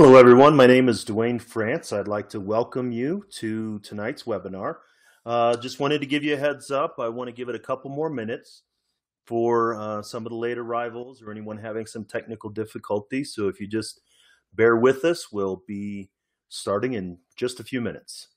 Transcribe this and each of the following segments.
Hello, everyone. My name is Dwayne France. I'd like to welcome you to tonight's webinar. Just wanted to give you a heads up. I want to give it a couple more minutes for some of the late arrivals or anyone having some technical difficulties. So if you just bear with us, we'll be starting in just a few minutes.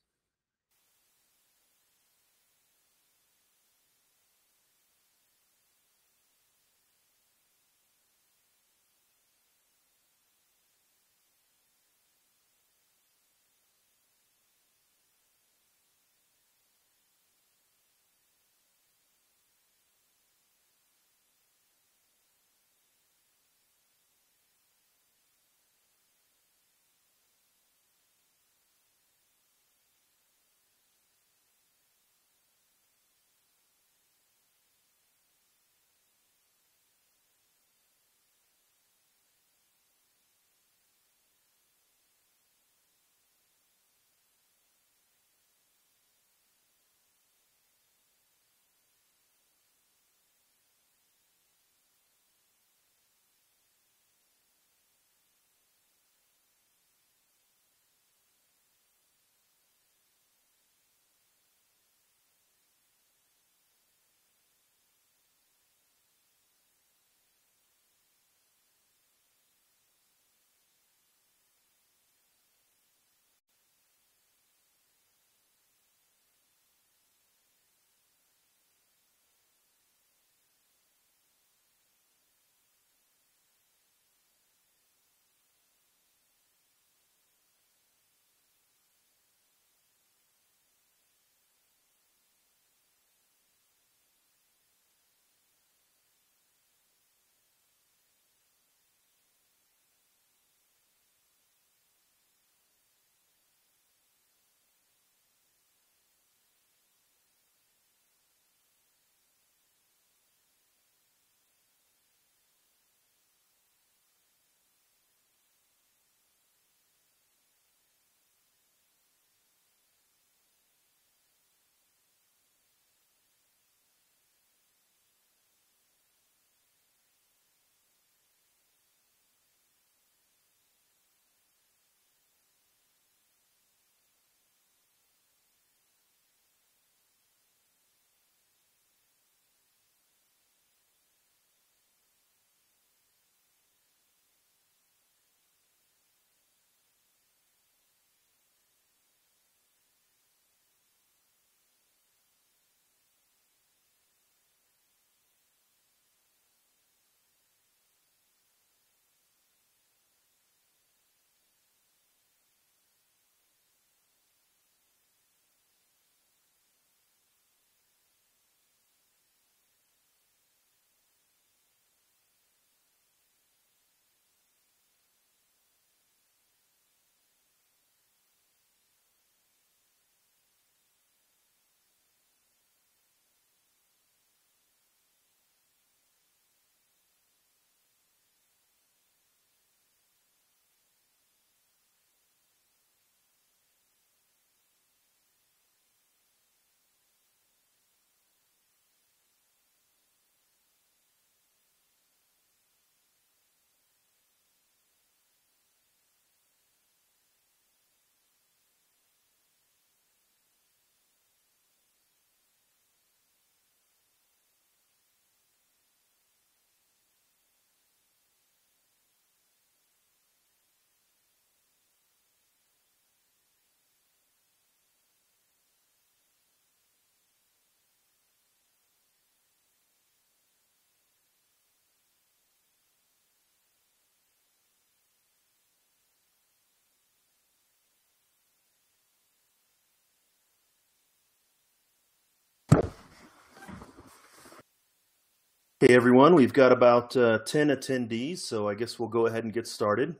Hey, everyone. We've got about 10 attendees, so I guess we'll go ahead and get started.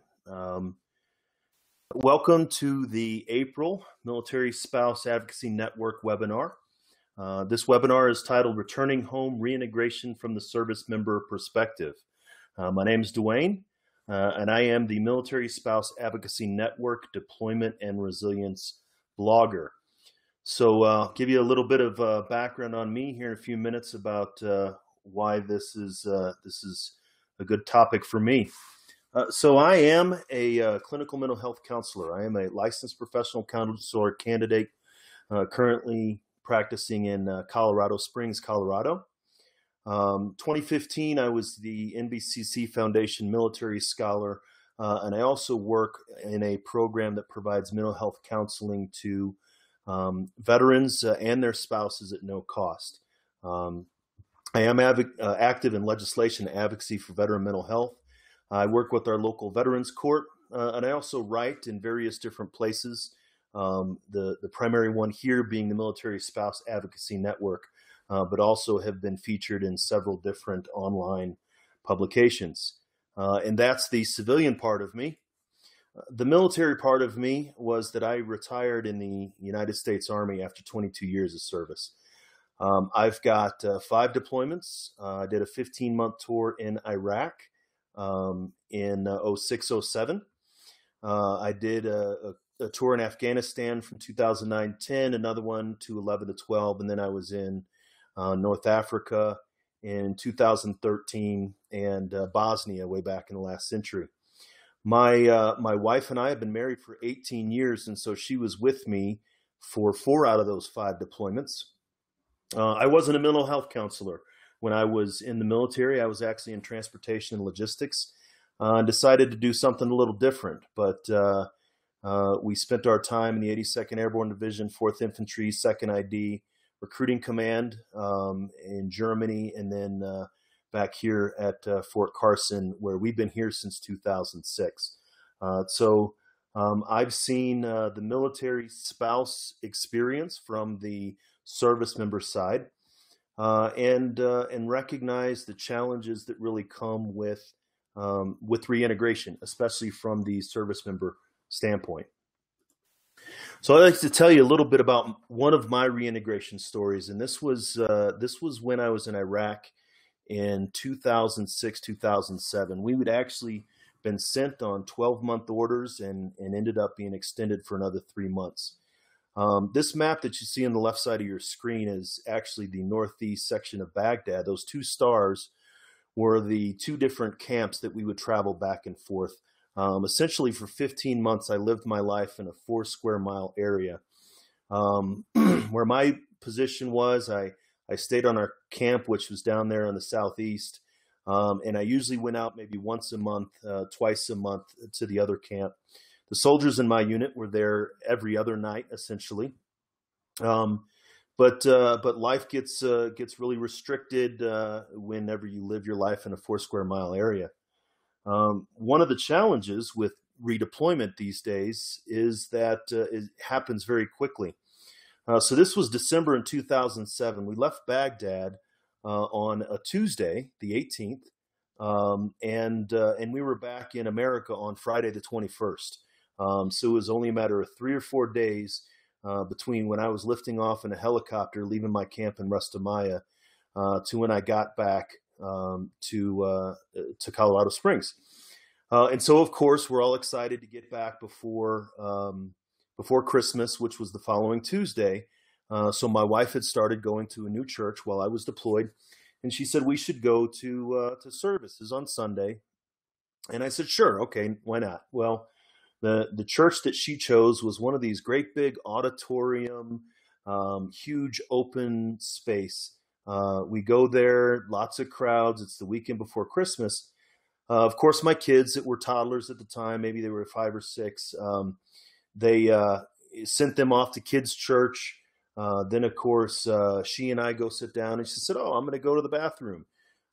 Welcome to the April Military Spouse Advocacy Network webinar. This webinar is titled Returning Home Reintegration from the Service Member Perspective. My name is Dwayne, and I am the Military Spouse Advocacy Network Deployment and Resilience blogger. So I'll give you a little bit of background on me here in a few minutes about why this is a good topic for me. So I am a clinical mental health counselor. I am a licensed professional counselor candidate, currently practicing in Colorado Springs, Colorado. 2015, I was the NBCC Foundation Military Scholar, and I also work in a program that provides mental health counseling to veterans and their spouses at no cost. I am active in legislation advocacy for veteran mental health. I work with our local veterans court, and I also write in various different places. The primary one here being the Military Spouse Advocacy Network, but also have been featured in several different online publications. And that's the civilian part of me. The military part of me was that I retired in the United States Army after 22 years of service. I've got 5 deployments. I did a 15-month tour in Iraq in 06, 07. I did a tour in Afghanistan from 2009-10, another one to 11 to 12, and then I was in North Africa in 2013 and Bosnia way back in the last century. My wife and I have been married for 18 years, and so she was with me for 4 out of those 5 deployments. I wasn't a mental health counselor. When I was in the military, I was actually in transportation and logistics. Decided to do something a little different, but we spent our time in the 82nd Airborne Division, 4th Infantry, 2nd ID, Recruiting Command in Germany, and then back here at Fort Carson, where we've been here since 2006. So I've seen the military spouse experience from the service member side, and recognize the challenges that really come with reintegration, especially from the service member standpoint. So I'd like to tell you a little bit about one of my reintegration stories, and this was when I was in Iraq in 2006, 2007. We would actually been sent on 12-month orders and ended up being extended for another 3 months. This map that you see on the left side of your screen is actually the northeast section of Baghdad. Those 2 stars were the 2 different camps that we would travel back and forth. Essentially, for 15 months, I lived my life in a 4 square mile area. Where my position was, I stayed on our camp, which was down there in the southeast. And I usually went out maybe once a month, twice a month to the other camp. The soldiers in my unit were there every other night, essentially. But life gets really restricted whenever you live your life in a 4 square mile area. One of the challenges with redeployment these days is that it happens very quickly. So this was December in 2007. We left Baghdad on a Tuesday, the 18th, and we were back in America on Friday the 21st. So it was only a matter of 3 or 4 days between when I was lifting off in a helicopter, leaving my camp in Rustamaya, to when I got back to Colorado Springs. And so, of course, we're all excited to get back before Christmas, which was the following Tuesday. So my wife had started going to a new church while I was deployed, and she said we should go to services on Sunday. And I said, sure, okay, why not? Well, the church that she chose was one of these great big auditorium, huge open space. We go there, lots of crowds. It's the weekend before Christmas. Of course, my kids that were toddlers at the time, maybe they were 5 or 6, they sent them off to kids' church. Then, of course, she and I go sit down, and she said, oh, I'm going to go to the bathroom.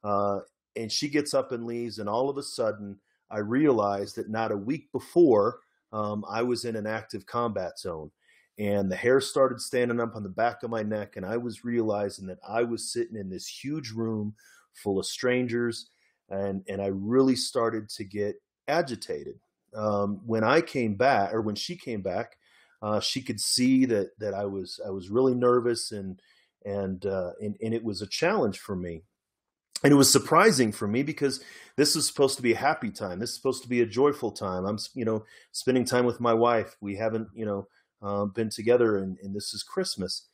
And she gets up and leaves, and all of a sudden, I realized that not a week before, I was in an active combat zone. And the hair started standing up on the back of my neck, and I was realizing that I was sitting in this huge room full of strangers, and I really started to get agitated. When I came back, or when she came back, she could see that I was really nervous, and it was a challenge for me. And it was surprising for me because this was supposed to be a happy time. This is supposed to be a joyful time. I'm, spending time with my wife. We haven't, been together, and this is Christmas.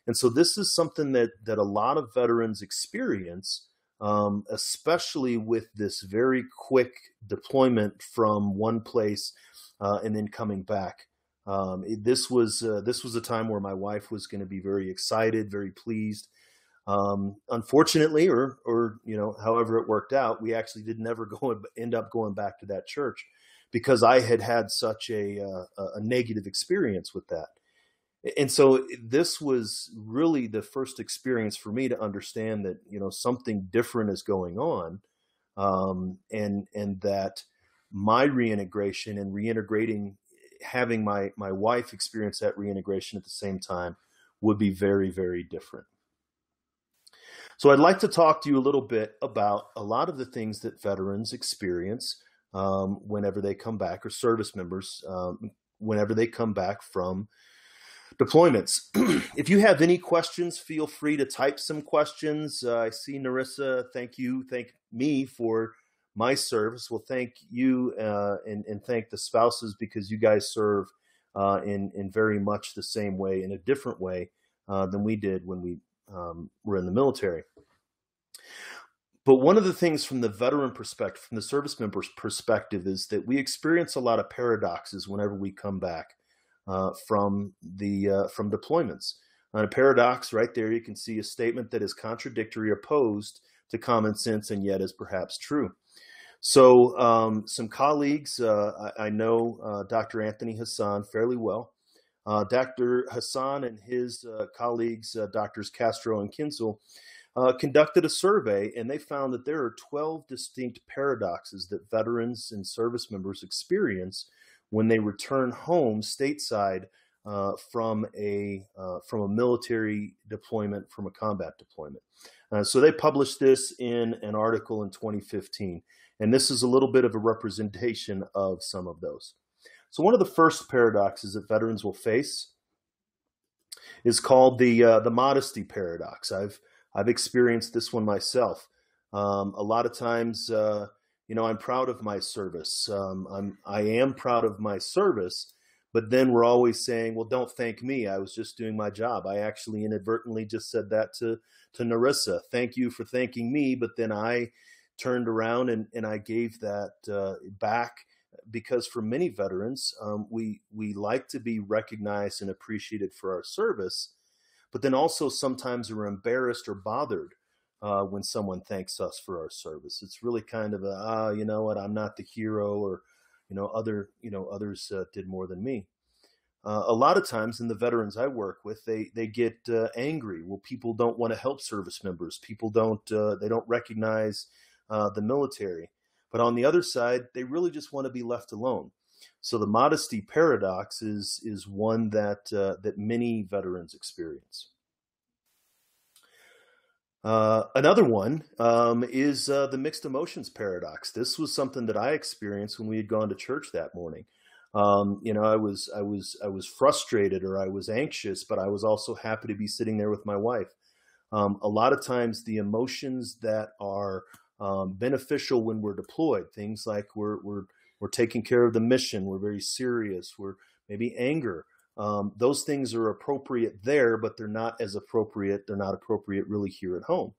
And so this is something that a lot of veterans experience especially with this very quick deployment from one place and then coming back. This was a time where my wife was going to be very excited, very pleased. Unfortunately, or however it worked out, we actually did never end up going back to that church because I had such a negative experience with that. And so this was really the first experience for me to understand that something different is going on, and that my reintegration and reintegrating, having my wife experience that reintegration at the same time, would be very, very different. So I'd like to talk to you a little bit about a lot of the things that veterans experience whenever they come back, or service members whenever they come back from deployments. If you have any questions, feel free to type some questions. I see Narissa, thank me for my service. Well, thank you and thank the spouses, because you guys serve in very much the same way, in a different way than we did when we were in the military. But one of the things from the veteran perspective, from the service member's perspective, is that we experience a lot of paradoxes whenever we come back from deployments. On a paradox, right there, you can see a statement that is contradictory, opposed to common sense, and yet is perhaps true. So some colleagues, I know Dr. Anthony Hassan fairly well. Dr. Hassan and his colleagues, Drs. Castro and Kinsel, conducted a survey, and they found that there are 12 distinct paradoxes that veterans and service members experience when they return home stateside from a military deployment, from a combat deployment. So they published this in an article in 2015, and this is a little bit of a representation of some of those. So one of the first paradoxes that veterans will face is called the Modesty Paradox. I've experienced this one myself. A lot of times, I'm proud of my service. I am proud of my service, but then we're always saying, well, don't thank me. I was just doing my job. I actually inadvertently just said that to Narissa. Thank you for thanking me. But then I turned around and I gave that back, because for many veterans, we like to be recognized and appreciated for our service, but then also sometimes are embarrassed or bothered when someone thanks us for our service. It's really kind of you know what, I'm not the hero, or others did more than me. A lot of times in the veterans I work with, they get angry. Well, people don't want to help service members. People don't recognize the military. But on the other side, they really just want to be left alone. So the Modesty Paradox is one that many veterans experience. Another one is the Mixed Emotions Paradox. This was something that I experienced when we had gone to church that morning. I was frustrated, or I was anxious, but I was also happy to be sitting there with my wife. A lot of times, the emotions that are beneficial when we're deployed, things like we're taking care of the mission, we're very serious, we're maybe anger. Those things are appropriate there, but they're not appropriate really here at home.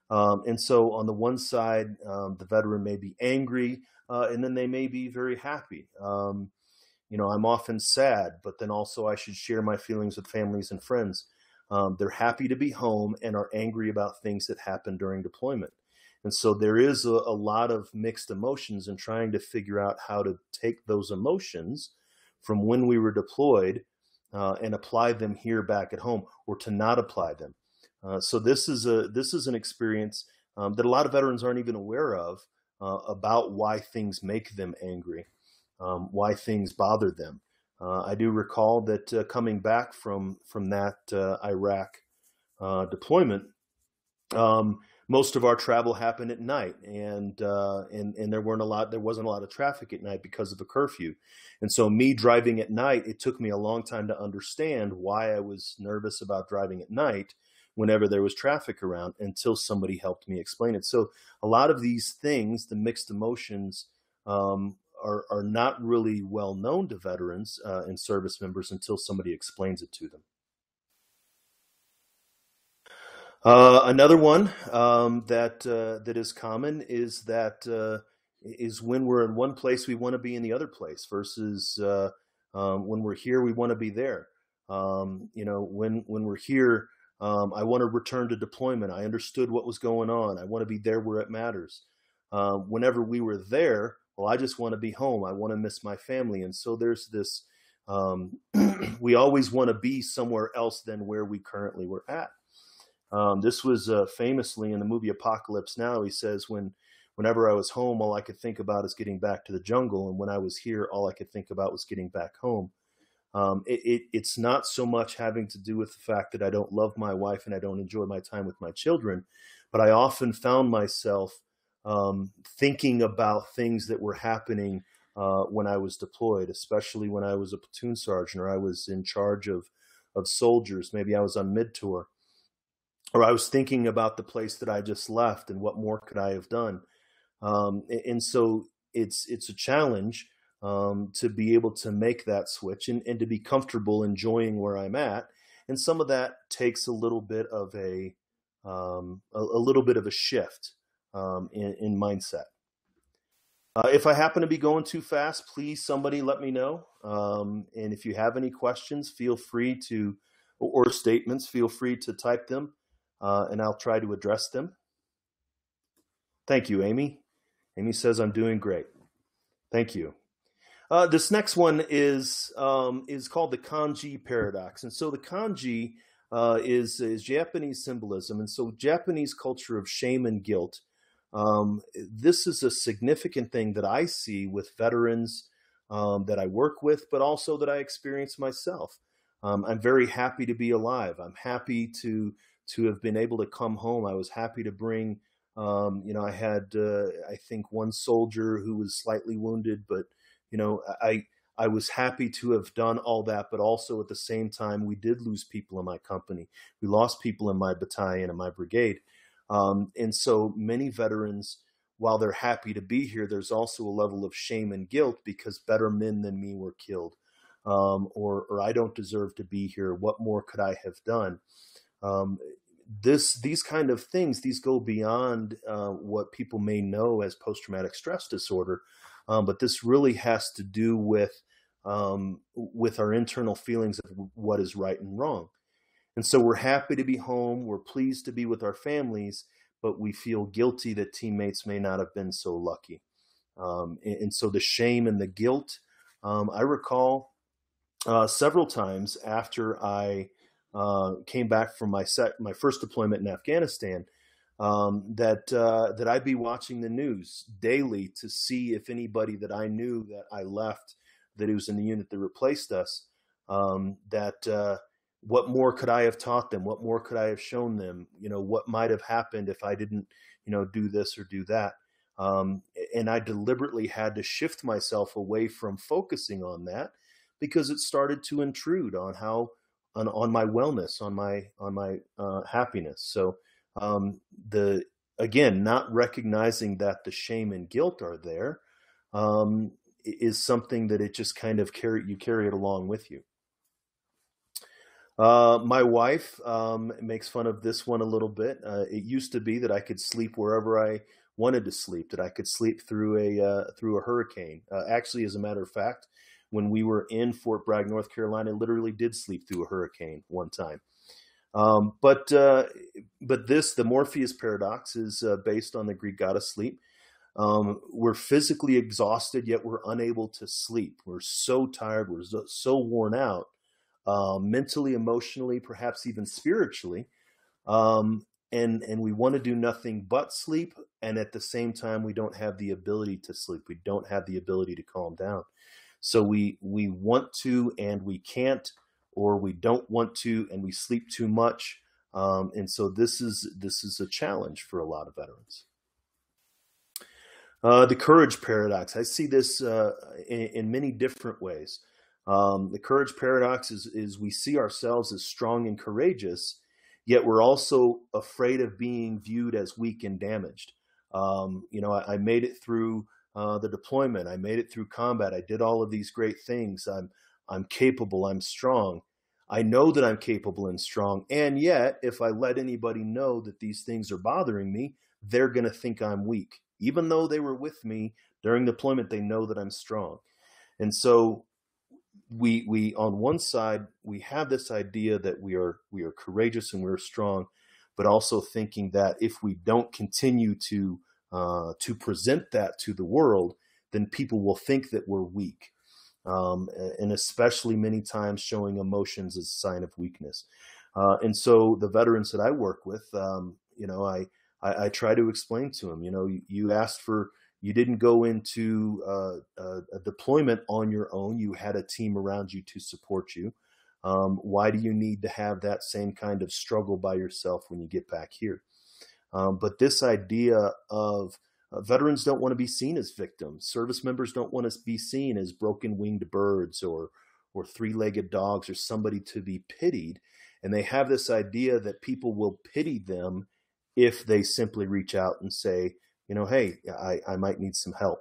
And so on the one side, the veteran may be angry, and then they may be very happy. I'm often sad, but then also I should share my feelings with families and friends. They're happy to be home and are angry about things that happened during deployment. And so there is a lot of mixed emotions, and trying to figure out how to take those emotions from when we were deployed and apply them here back at home, or to not apply them. So this is an experience that a lot of veterans aren't even aware of, about why things make them angry, why things bother them. I do recall that coming back from that Iraq deployment, most of our travel happened at night, and there wasn't a lot of traffic at night because of a curfew. And so me driving at night, it took me a long time to understand why I was nervous about driving at night whenever there was traffic around, until somebody helped me explain it. So a lot of these things, the mixed emotions, are not really well known to veterans and service members until somebody explains it to them. Another one that is common is when we're in one place, we want to be in the other place versus when we're here, we want to be there. When we're here, I want to return to deployment. I understood what was going on. I want to be there where it matters. Whenever we were there, well, I just want to be home. I want to miss my family. And so there's this, we always want to be somewhere else than where we currently were at. This was famously in the movie Apocalypse Now. He says, whenever I was home, all I could think about is getting back to the jungle. And when I was here, all I could think about was getting back home. It's not so much having to do with the fact that I don't love my wife and I don't enjoy my time with my children, but I often found myself thinking about things that were happening when I was deployed, especially when I was a platoon sergeant or I was in charge of soldiers. Maybe I was on mid-tour, or I was thinking about the place that I just left and what more could I have done. And so it's a challenge to be able to make that switch and to be comfortable enjoying where I'm at. And some of that takes a little bit of a little bit of a shift in mindset. If I happen to be going too fast, please somebody let me know. And if you have any questions, feel free to, or statements, feel free to type them, and I'll try to address them. Thank you, Amy. Amy says I'm doing great. Thank you. This next one is called the Kanji Paradox. And so the kanji is Japanese symbolism. And so Japanese culture of shame and guilt. This is a significant thing that I see with veterans that I work with, but also that I experience myself. I'm very happy to be alive. I'm happy to have been able to come home. I was happy to bring, I had, I think, one soldier who was slightly wounded, but I was happy to have done all that, but also at the same time, we did lose people in my company. We lost people in my battalion and my brigade. And so many veterans, while they're happy to be here, there's also a level of shame and guilt because better men than me were killed, or I don't deserve to be here. What more could I have done? These kind of things, these go beyond what people may know as post-traumatic stress disorder. But this really has to do with our internal feelings of what is right and wrong. And so we're happy to be home. We're pleased to be with our families, but we feel guilty that teammates may not have been so lucky. And so the shame and the guilt, I recall several times after I came back from my first deployment in Afghanistan, that I'd be watching the news daily to see if anybody that I knew that I left, that it was in the unit that replaced us, what more could I have taught them? What more could I have shown them? What might have happened if I didn't, do this or do that? And I deliberately had to shift myself away from focusing on that because it started to intrude on on my wellness, on my happiness. So again, not recognizing that the shame and guilt are there is something that it just kind of you carry it along with you. My wife makes fun of this one a little bit. It used to be that I could sleep wherever I wanted to sleep, that I could sleep through a hurricane. Actually, as a matter of fact, when we were in Fort Bragg, North Carolina, I literally did sleep through a hurricane one time. But the Morpheus Paradox is based on the Greek god of sleep. We're physically exhausted, yet we're unable to sleep. We're so tired. We're so worn out, mentally, emotionally, perhaps even spiritually. And we want to do nothing but sleep. And at the same time, we don't have the ability to sleep. We don't have the ability to calm down. So we want to, and we can't, or we don't want to, and we sleep too much. And so this is a challenge for a lot of veterans. The courage paradox. I see this in many different ways. The courage paradox is we see ourselves as strong and courageous, yet we're also afraid of being viewed as weak and damaged. I made it through the deployment. I made it through combat. I did all of these great things. I'm capable. I'm strong. I know that I'm capable and strong. And yet, if I let anybody know that these things are bothering me, they're going to think I'm weak. Even though they were with me during deployment, they know that I'm strong. And so we on one side, we have this idea that we are courageous and we're strong, but also thinking that if we don't continue to present that to the world, then people will think that we're weak. And especially many times showing emotions as a sign of weakness. And so the veterans that I work with, I try to explain to them, you asked for, you didn't go into a deployment on your own. You had a team around you to support you. Why do you need to have that same kind of struggle by yourself when you get back here? But this idea of veterans don't want to be seen as victims. Service members don't want to be seen as broken-winged birds or three-legged dogs or somebody to be pitied. And they have this idea that people will pity them if they simply reach out and say, hey, I might need some help.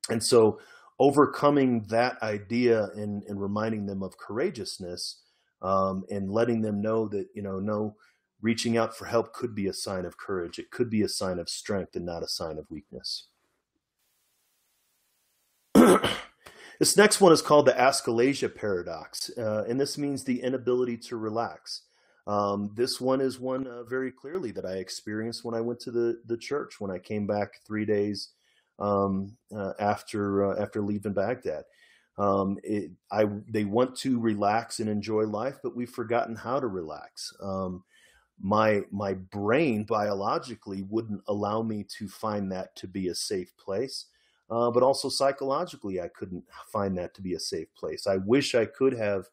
And so overcoming that idea and reminding them of courageousness, and letting them know that, no, reaching out for help could be a sign of courage. It could be a sign of strength and not a sign of weakness. This next one is called the Escalation Paradox, and this means the inability to relax. This one is one very clearly that I experienced when I went to the church when I came back 3 days after leaving Baghdad. They want to relax and enjoy life, but we've forgotten how to relax. My brain biologically wouldn't allow me to find that to be a safe place. But also psychologically, I couldn't find that to be a safe place. I wish I could have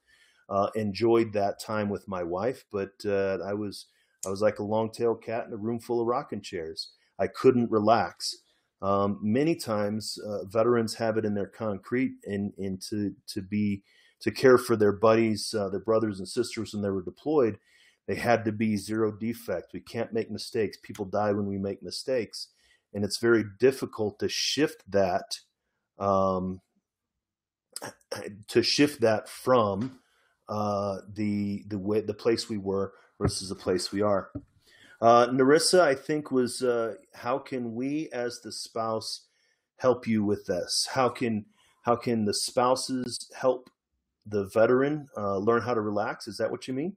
enjoyed that time with my wife, but I was like a long-tailed cat in a room full of rocking chairs. I couldn't relax. Many times, veterans have it in their concrete and to care for their buddies, their brothers and sisters when they were deployed. They had to be zero defect. We can't make mistakes. People die when we make mistakes. And it's very difficult to shift that from the place we were versus the place we are. Narissa, I think, was how can we as the spouse help you with this? How can the spouses help the veteran learn how to relax? Is that what you mean?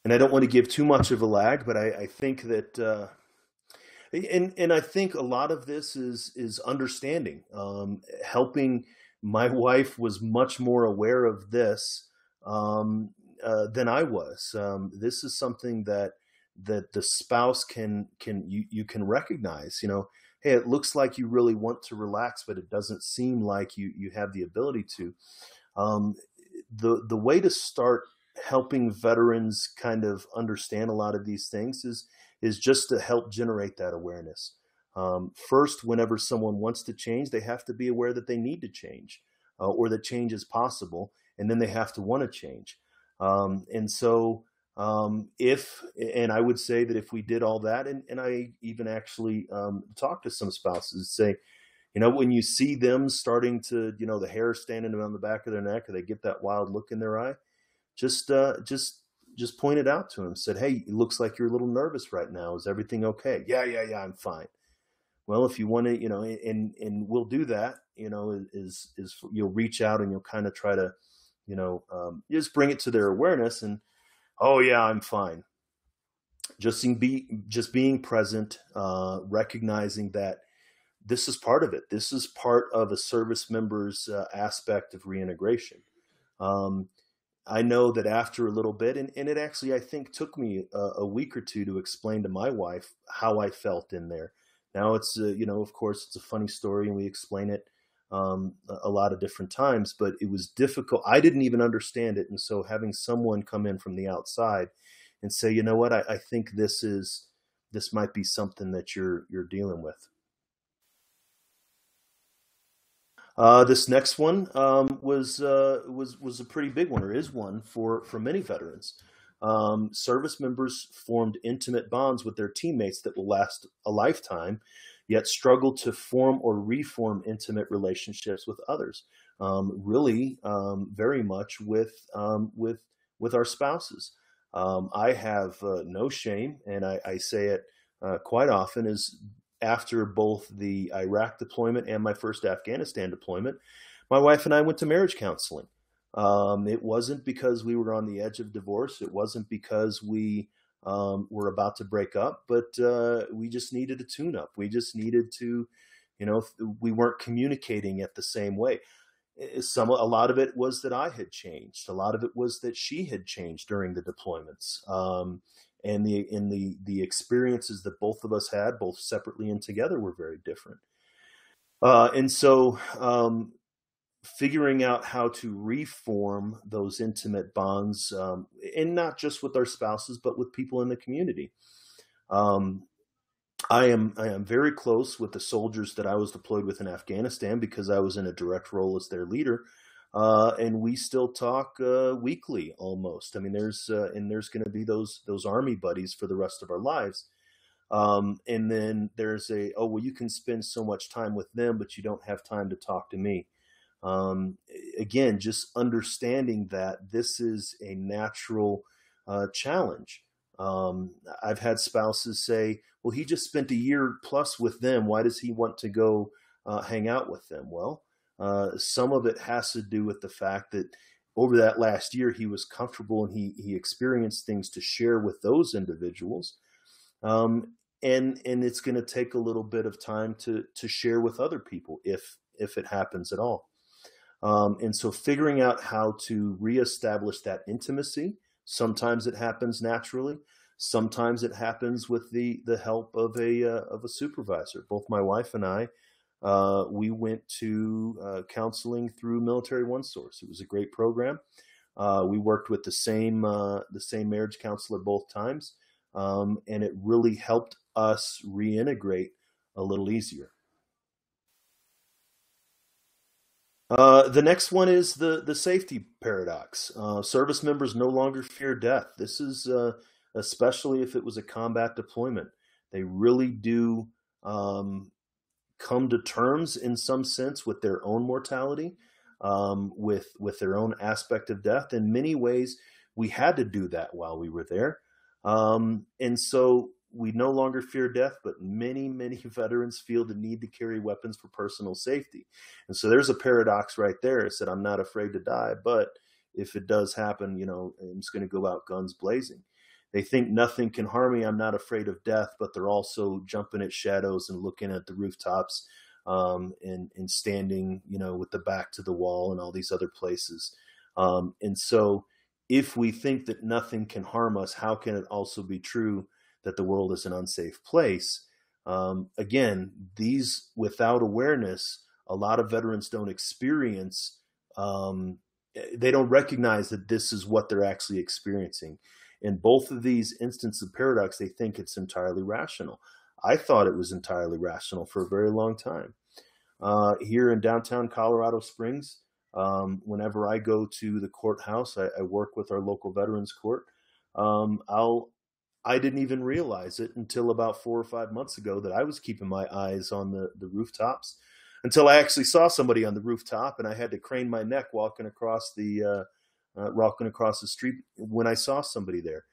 And I don't want to give too much of a lag, but I think that, and I think a lot of this is understanding. Helping my wife was much more aware of this than I was. This is something that the spouse you can recognize. Hey, it looks like you really want to relax, but it doesn't seem like you have the ability to. The way to start helping veterans kind of understand a lot of these things is just to help generate that awareness. First, whenever someone wants to change, they have to be aware that they need to change, or that change is possible, and then they have to want to change. And so, and I would say that if we did all that, and I even actually talked to some spouses, say, when you see them starting to, the hair standing around the back of their neck, or they get that wild look in their eye, just pointed out to him, said, hey, it looks like you're a little nervous right now. Is everything okay? Yeah, I'm fine. Well, if you want to, and we'll do that, is you'll reach out and you'll kind of try to, just bring it to their awareness and, oh yeah, I'm fine. Just being present, recognizing that this is part of it. This is part of a service member's aspect of reintegration. I know that after a little bit, and it actually, I think, took me a week or two to explain to my wife how I felt in there. Now it's, of course, it's a funny story, and we explain it a lot of different times, but it was difficult. I didn't even understand it. And so having someone come in from the outside and say, you know what, I think this might be something that you're dealing with. This next one was a pretty big one, or is one for many veterans. Service members formed intimate bonds with their teammates that will last a lifetime, yet struggle to form or reform intimate relationships with others. Really, very much with our spouses. I have no shame, and I say it quite often, is after both the Iraq deployment and my first Afghanistan deployment, my wife and I went to marriage counseling. It wasn't because we were on the edge of divorce. It wasn't because we were about to break up, but we just needed a tune-up. We just needed to, we weren't communicating at the same way. A lot of it was that I had changed. A lot of it was that she had changed during the deployments. And the experiences that both of us had, both separately and together, were very different. And so figuring out how to reform those intimate bonds, and not just with our spouses, but with people in the community. I am very close with the soldiers that I was deployed with in Afghanistan because I was in a direct role as their leader. And we still talk weekly almost. I mean, there's going to be those Army buddies for the rest of our lives. And then there's well, you can spend so much time with them, but you don't have time to talk to me. Again, just understanding that this is a natural challenge. I've had spouses say, well, he just spent a year plus with them. Why does he want to go hang out with them? Well, some of it has to do with the fact that over that last year, he was comfortable and he experienced things to share with those individuals. And it's going to take a little bit of time to share with other people if it happens at all. And so figuring out how to reestablish that intimacy. Sometimes it happens naturally. Sometimes it happens with the help of a supervisor. Both my wife and I, we went to counseling through Military OneSource. It was a great program. We worked with the same marriage counselor both times, and it really helped us reintegrate a little easier. The next one is the safety paradox. Service members no longer fear death. This is especially if it was a combat deployment. They really do come to terms in some sense with their own mortality, with their own aspect of death. In many ways, we had to do that while we were there. And so we no longer fear death, but many, many veterans feel the need to carry weapons for personal safety. And so there's a paradox right there. It said, I'm not afraid to die, but if it does happen, I'm just going to go out guns blazing. They think nothing can harm me. I'm not afraid of death, but they're also jumping at shadows and looking at the rooftops, and standing, with the back to the wall and all these other places. And so if we think that nothing can harm us, how can it also be true that the world is an unsafe place? Again, these, without awareness, a lot of veterans don't experience, they don't recognize that this is what they're actually experiencing. In both of these instances of paradox, they think it's entirely rational. I thought it was entirely rational for a very long time. Here in downtown Colorado Springs, whenever I go to the courthouse, I work with our local veterans court. I didn't even realize it until about 4 or 5 months ago that I was keeping my eyes on the rooftops, until I actually saw somebody on the rooftop and I had to crane my neck walking across the street when I saw somebody there.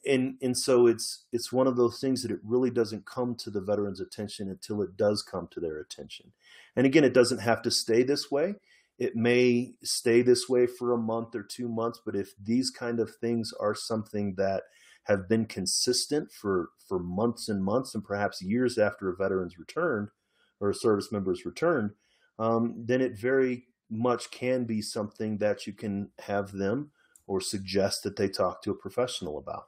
And so it's one of those things that it really doesn't come to the veterans' attention until it does come to their attention. And again, it doesn't have to stay this way. It may stay this way for a month or 2 months, but if these kind of things are something that have been consistent for months and months and perhaps years after a veteran's returned or a service member's returned, then it very much can be something that you can have them or suggest that they talk to a professional about.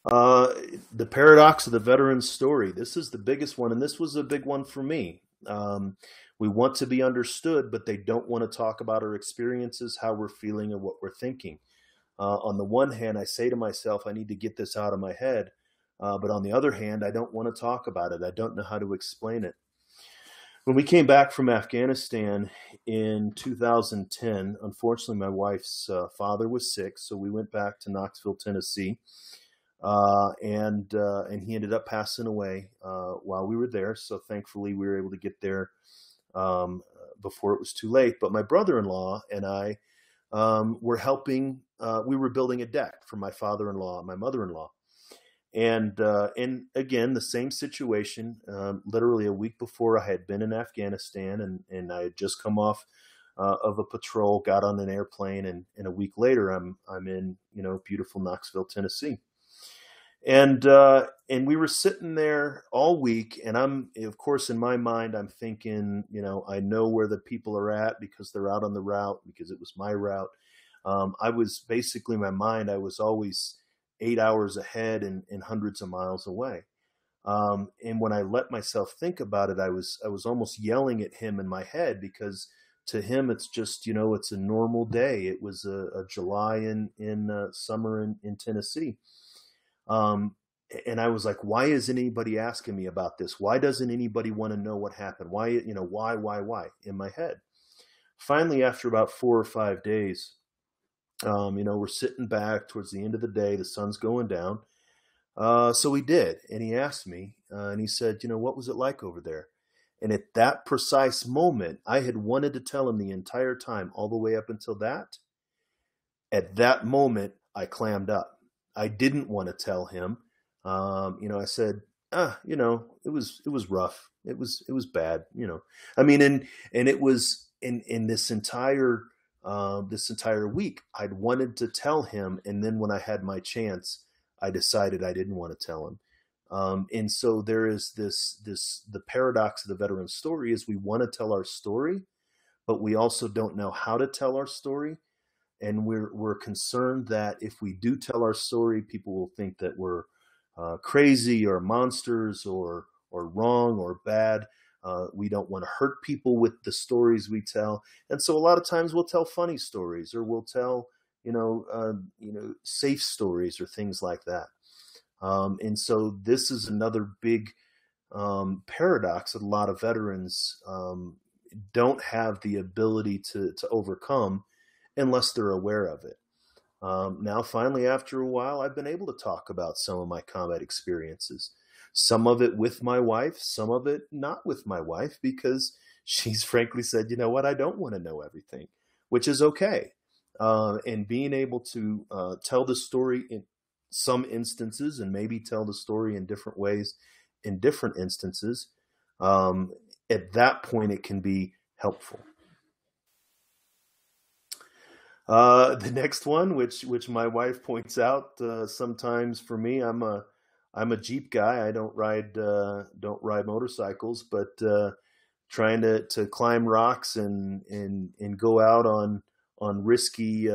The paradox of the veteran's story. This is the biggest one, and this was a big one for me. We want to be understood, but they don't want to talk about our experiences, how we're feeling, or what we're thinking. On the one hand, I say to myself, I need to get this out of my head. But on the other hand, I don't want to talk about it. I don't know how to explain it. When we came back from Afghanistan in 2010, unfortunately, my wife's father was sick, so we went back to Knoxville, Tennessee. and he ended up passing away while we were there. So thankfully, we were able to get there um, before it was too late. But my brother-in-law and I were helping. We were building a deck for my father-in-law and my mother-in-law. And again, the same situation. Literally a week before, I had been in Afghanistan, and I had just come off of a patrol, got on an airplane, and a week later, I'm in beautiful Knoxville, Tennessee. And we were sitting there all week, and I'm, of course, in my mind, I'm thinking, I know where the people are at because they're out on the route, because it was my route. I was basically, in my mind, I was always 8 hours ahead and hundreds of miles away. And when I let myself think about it, I was almost yelling at him in my head, because to him it's just, it's a normal day. It was a July in summer in Tennessee. Um, and I was like, why isn't anybody asking me about this? Why doesn't anybody want to know what happened? Why, why in my head? Finally, after about 4 or 5 days, we're sitting back towards the end of the day, the sun's going down. So he did. And he asked me, and he said, what was it like over there? And at that precise moment, I had wanted to tell him the entire time, all the way up until that. At that moment, I clammed up. I didn't want to tell him. I said, it was rough. It was bad. I mean, and it was in this entire week, I'd wanted to tell him, and then when I had my chance, I decided I didn't want to tell him. And so there is the paradox of the veteran story is we want to tell our story, but we also don't know how to tell our story. And we're concerned that if we do tell our story, people will think that we're crazy or monsters or wrong or bad. We don't want to hurt people with the stories we tell, and so a lot of times we'll tell funny stories, or we'll tell safe stories or things like that. And so this is another big paradox that a lot of veterans don't have the ability to overcome unless they're aware of it. Now, finally, after a while, I've been able to talk about some of my combat experiences. Some of it with my wife, some of it not with my wife, because she's frankly said, you know what, I don't want to know everything, which is okay. And being able to tell the story in some instances, and maybe tell the story in different ways in different instances, at that point, it can be helpful. The next one, which my wife points out sometimes for me, I'm a Jeep guy. I don't ride motorcycles, but trying to climb rocks and go out on risky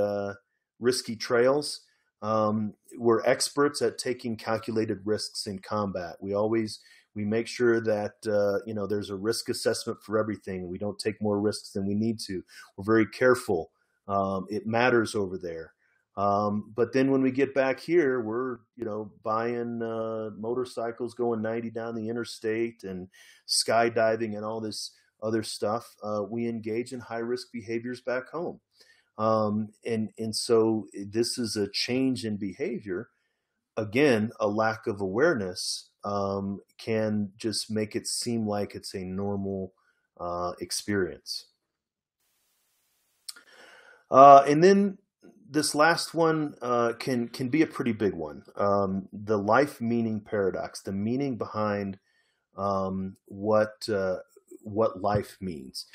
trails. We're experts at taking calculated risks in combat. We make sure that there's a risk assessment for everything. We don't take more risks than we need to. We're very careful. It matters over there. But then when we get back here, we're, buying motorcycles, going 90 down the interstate and skydiving and all this other stuff. We engage in high risk behaviors back home. And so this is a change in behavior. Again, a lack of awareness can just make it seem like it's a normal experience. And then this last one can be a pretty big one. The life meaning paradox, the meaning behind what life means.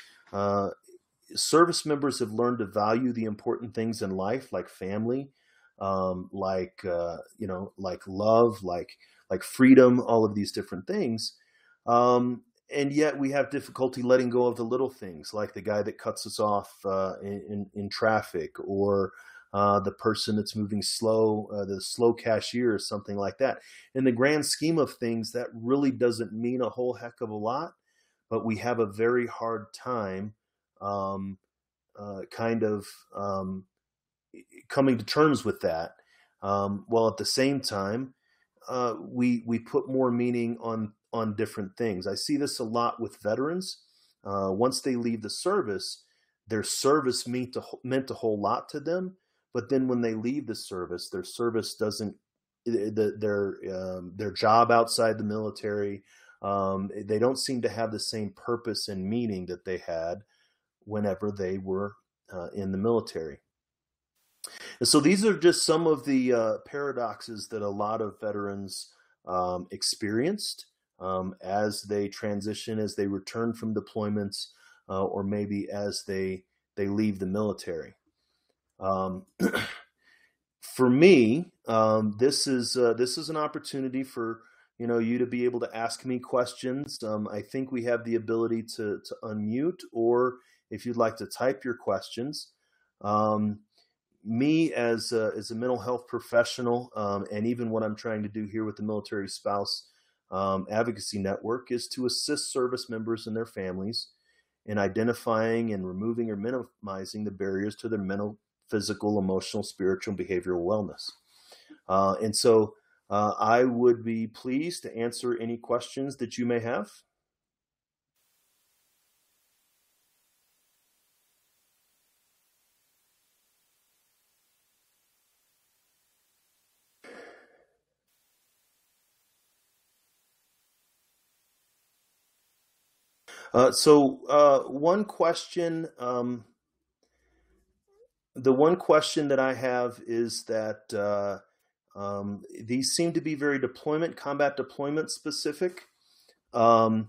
Service members have learned to value the important things in life, like family, like love, like freedom, all of these different things. And yet we have difficulty letting go of the little things, like the guy that cuts us off in traffic, or the person that's moving slow, the slow cashier, or something like that. In the grand scheme of things, that really doesn't mean a whole heck of a lot, but we have a very hard time kind of coming to terms with that. While at the same time, we put more meaning on different things. I see this a lot with veterans. Once they leave the service, their service meant a whole lot to them. But then when they leave the service, their service doesn't their job outside the military. They don't seem to have the same purpose and meaning that they had whenever they were in the military. And so these are just some of the paradoxes that a lot of veterans experienced as they transition, as they return from deployments, or maybe as they leave the military. For me, this is an opportunity for you to be able to ask me questions. I think we have the ability to unmute, or if you'd like to type your questions. Me as a mental health professional, and even what I'm trying to do here with the Military Spouse Advocacy Network, is to assist service members and their families in identifying and removing or minimizing the barriers to their mental, physical, emotional, spiritual, and behavioral wellness. And so I would be pleased to answer any questions that you may have. One question, the one question that I have is that these seem to be very combat deployment specific. And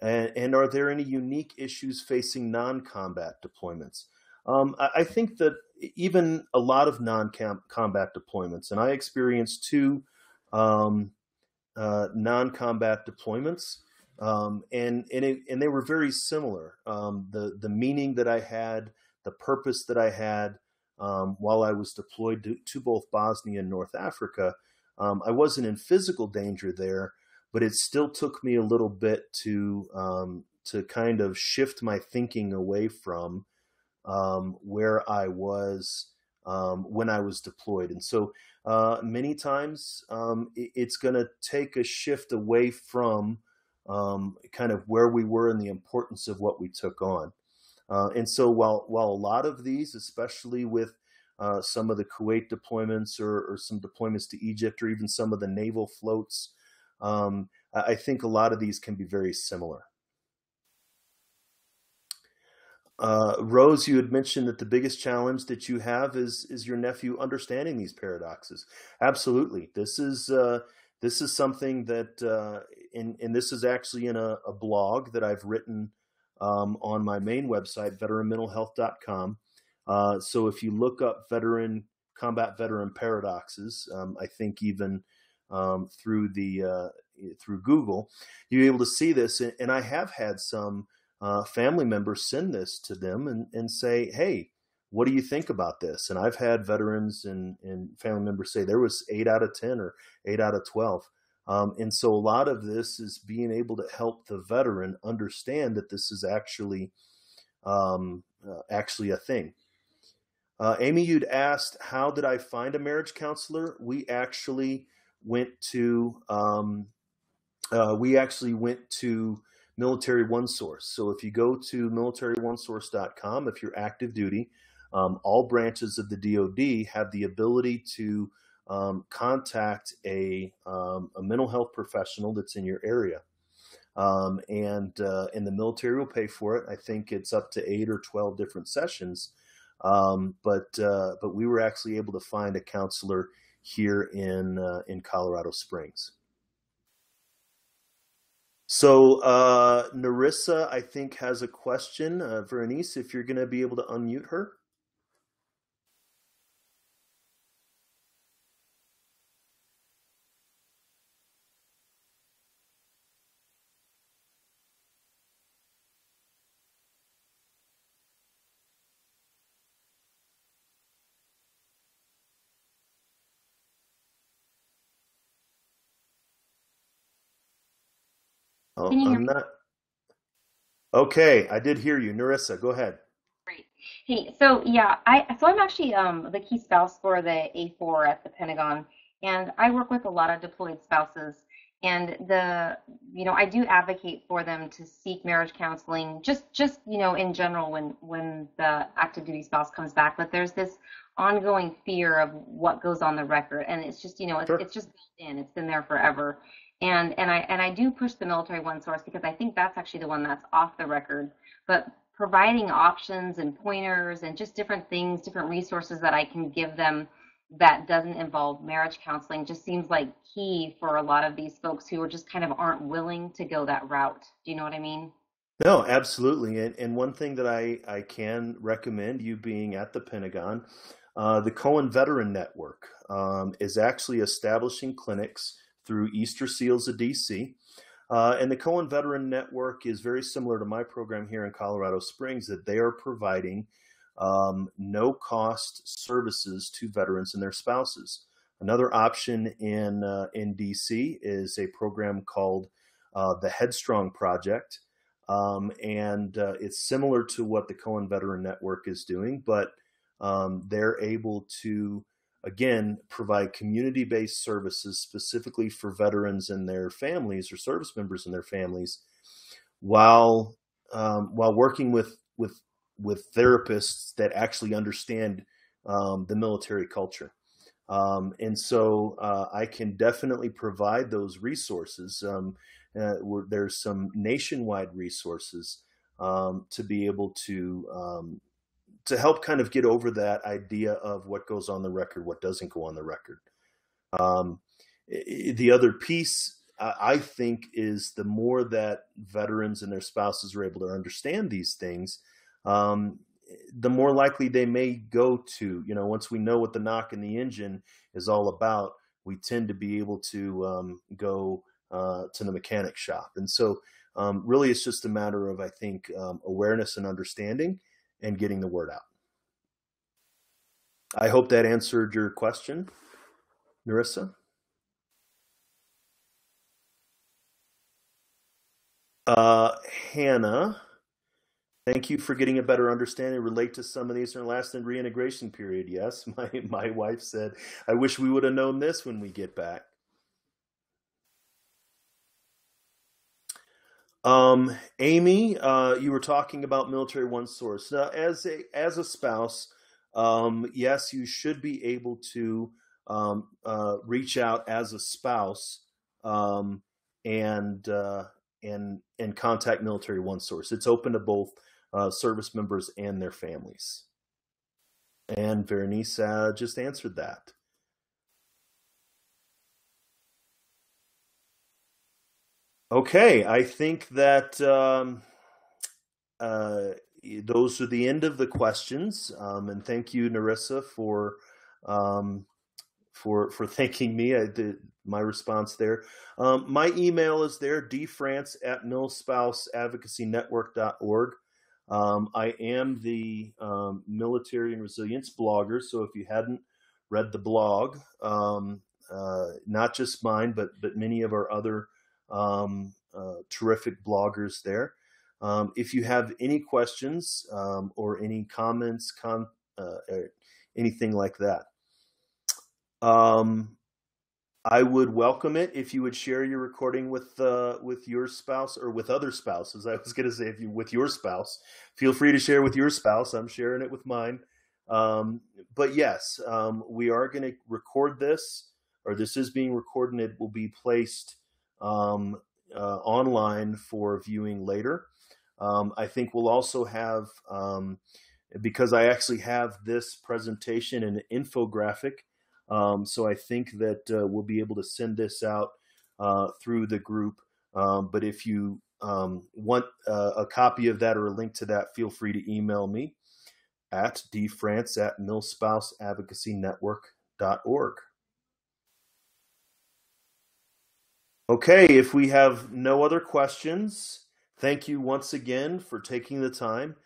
are there any unique issues facing non-combat deployments? I think that even a lot of non-combat deployments, and I experienced two non-combat deployments, and they were very similar. The meaning that I had, the purpose that I had while I was deployed to both Bosnia and North Africa, I wasn't in physical danger there, but it still took me a little bit to kind of shift my thinking away from where I was when I was deployed. And so many times it's going to take a shift away from kind of where we were and the importance of what we took on. And so while a lot of these, especially with some of the Kuwait deployments or some deployments to Egypt, or even some of the naval floats, I think a lot of these can be very similar. Rose, you had mentioned that the biggest challenge that you have is your nephew understanding these paradoxes. Absolutely. This is something that, and this is actually in a blog that I've written on my main website, veteranmentalhealth.com. So if you look up combat veteran paradoxes, I think even through Google, you're able to see this. And I have had some family members send this to them and say, hey, what do you think about this? And I've had veterans and family members say there was 8 out of 10 or 8 out of 12. And so a lot of this is being able to help the veteran understand that this is actually a thing. Amy, you'd asked, how did I find a marriage counselor? We actually went to Military One Source. So if you go to militaryonesource.com, if you're active duty, all branches of the DoD have the ability to contact a mental health professional that's in your area, and the military will pay for it. I think it's up to 8 or 12 different sessions, but we were actually able to find a counselor here in Colorado Springs. So Narissa, I think, has a question. Vernice, if you're going to be able to unmute her. Oh, Can you hear I'm me? not. Okay, I did hear you. Narissa, go ahead. Great. Hey, so yeah, I'm actually the key spouse for the A4 at the Pentagon, and I work with a lot of deployed spouses. And I do advocate for them to seek marriage counseling, just in general when the active duty spouse comes back. But there's this ongoing fear of what goes on the record, and it's just, Sure. it's just built in. It's been there forever. And I do push the military one source because I think that's actually the one that's off the record. But providing options and pointers and just different things, different resources that I can give them that doesn't involve marriage counseling just seems like key for a lot of these folks who are just kind of aren't willing to go that route. Do you know what I mean? No, absolutely. And one thing that I can recommend, you being at the Pentagon, the Cohen Veteran Network is actually establishing clinics through Easter Seals of DC. And the Cohen Veteran Network is very similar to my program here in Colorado Springs, that they are providing no cost services to veterans and their spouses. Another option in DC is a program called the Headstrong Project. And it's similar to what the Cohen Veteran Network is doing, but they're able to, again, provide community-based services specifically for veterans and their families, or service members and their families, while working with therapists that actually understand the military culture. And so I can definitely provide those resources. There's some nationwide resources to be able to help kind of get over that idea of what goes on the record, what doesn't go on the record. Um, the other piece, I think, is the more that veterans and their spouses are able to understand these things, um, the more likely they may go to, once we know what the knock in the engine is all about, we tend to be able to go to the mechanic shop. And so really it's just a matter of, I think, awareness and understanding and getting the word out. I hope that answered your question, Narissa. Hannah, thank you for getting a better understanding. Relate to some of these in our last reintegration period. Yes, my wife said, I wish we would have known this when we get back. Amy, you were talking about military one source. As a spouse, yes, you should be able to reach out as a spouse, and and contact military one source. It's open to both service members and their families. And Berenice just answered that. Okay, I think that those are the end of the questions. And thank you, Narissa, um, for thanking me. My response there. My email is there, dfrance@milspouseadvocacynetwork.org. I am the military and resilience blogger, so if you hadn't read the blog, not just mine, but many of our other terrific bloggers there. If you have any questions or any comments, anything like that, I would welcome it if you would share your recording with your spouse, or with other spouses. I was going to say, if you with your spouse, feel free to share with your spouse. I'm sharing it with mine. But yes, we are going to record this, or this is being recorded, and it will be placed online for viewing later. I think we'll also have, because I actually have this presentation in an infographic, so I think that we'll be able to send this out through the group. But if you want a copy of that or a link to that, feel free to email me at dfrance@milspouseadvocacynetwork.org. Okay, if we have no other questions, thank you once again for taking the time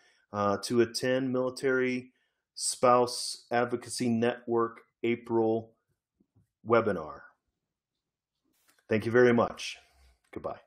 to attend Military Spouse Advocacy Network April webinar. Thank you very much. Goodbye.